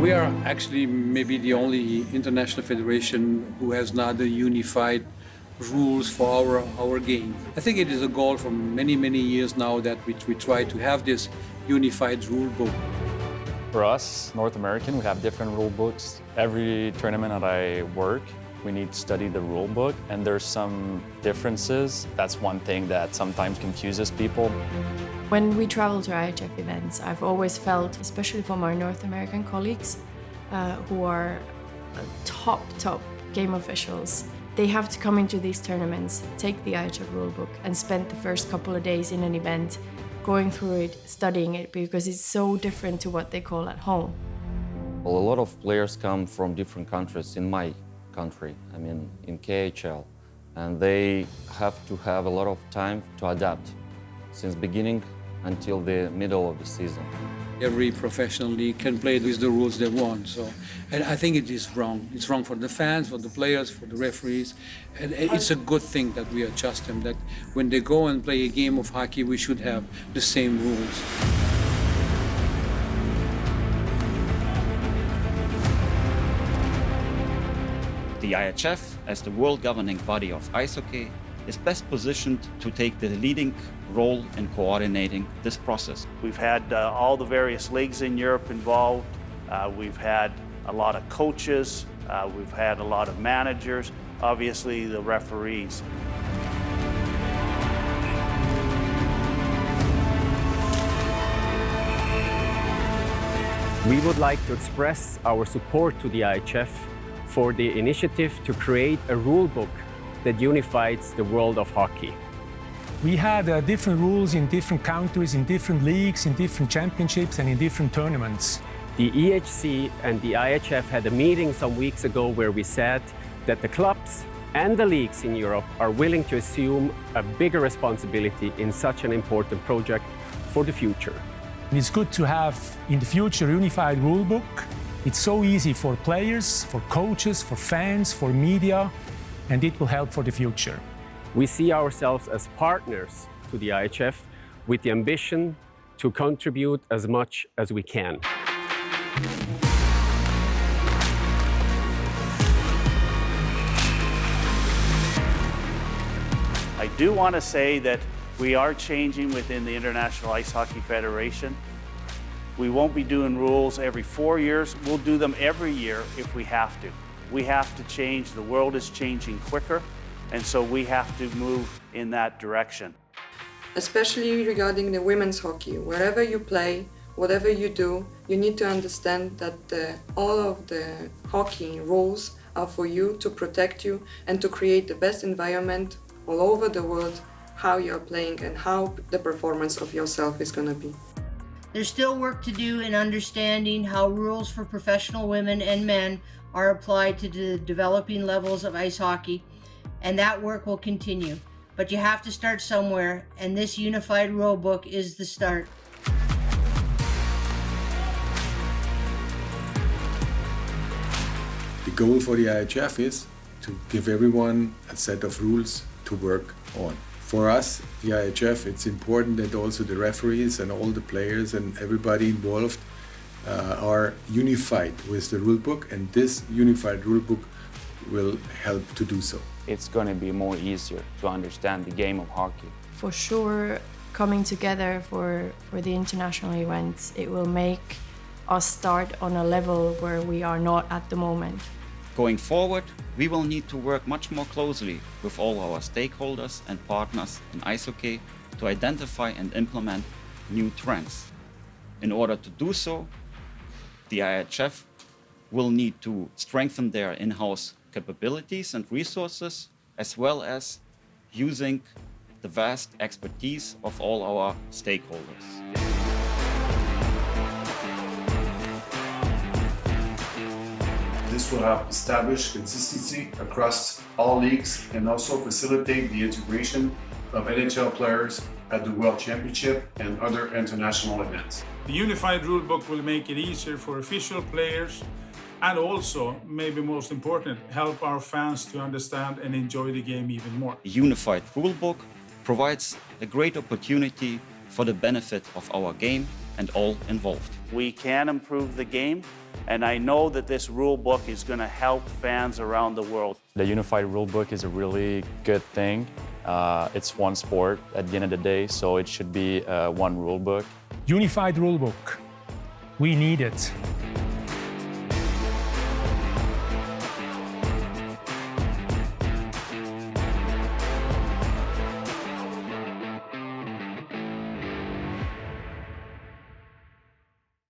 We are actually maybe the only international federation who has not a unified rules for our game. I think it is a goal for many years now that we try to have this unified rule book. For us, North American, we have different rule books. Every tournament that I work, we need to study the rule book, and there's some differences. That's one thing that sometimes confuses people. When we travel to IIHF events, I've always felt, especially from our North American colleagues, who are top game officials, they have to come into these tournaments, take the IIHF rulebook, and spend the first couple of days in an event going through it, studying it, because it's so different to what they call at home. Well, a lot of players come from different countries in my country, I mean in KHL, and they have to have a lot of time to adapt since beginning until the middle of the season. Every professional league can play with the rules they want, and I think it is wrong. It's wrong for the fans, for the players, for the referees, and it's a good thing that we adjust them, that when they go and play a game of hockey, we should have the same rules. The IIHF, as the world governing body of ice hockey, is best positioned to take the leading role in coordinating this process. We've had all the various leagues in Europe involved. We've had a lot of coaches. We've had a lot of managers. Obviously, the referees. We would like to express our support to the IIHF for the initiative to create a rule book that unifies the world of hockey. We had different rules in different countries, in different leagues, in different championships and in different tournaments. The EHC and the IIHF had a meeting some weeks ago where we said that the clubs and the leagues in Europe are willing to assume a bigger responsibility in such an important project for the future. It's good to have in the future a unified rule book. It's so easy for players, for coaches, for fans, for media, and it will help for the future. We see ourselves as partners to the IIHF with the ambition to contribute as much as we can. I do want to say that we are changing within the International Ice Hockey Federation. We won't be doing rules every 4 years. We'll do them every year if we have to. We have to change. The world is changing quicker, and so we have to move in that direction. Especially regarding the women's hockey, wherever you play, whatever you do, you need to understand that all of the hockey rules are for you, to protect you, and to create the best environment all over the world, how you're playing and how the performance of yourself is going to be. There's still work to do in understanding how rules for professional women and men are applied to the developing levels of ice hockey, and that work will continue. But you have to start somewhere, and this unified rule book is the start. The goal for the IIHF is to give everyone a set of rules to work on. For us, the IIHF, it's important that also the referees and all the players and everybody involved are unified with the rulebook, and this unified rulebook will help to do so. It's going to be more easier to understand the game of hockey. For sure, coming together for the international events, it will make us start on a level where we are not at the moment. Going forward, we will need to work much more closely with all our stakeholders and partners in ice hockey to identify and implement new trends. In order to do so, the IIHF will need to strengthen their in-house capabilities and resources, as well as using the vast expertise of all our stakeholders. This will help establish consistency across all leagues and also facilitate the integration of NHL players at the World Championship and other international events. The unified rulebook will make it easier for official players and also, maybe most important, help our fans to understand and enjoy the game even more. The unified rulebook provides a great opportunity for the benefit of our game and all involved. We can improve the game, and I know that this rule book is going to help fans around the world. The unified rulebook is a really good thing. It's one sport at the end of the day, so it should be one rulebook. Unified rulebook. We need it.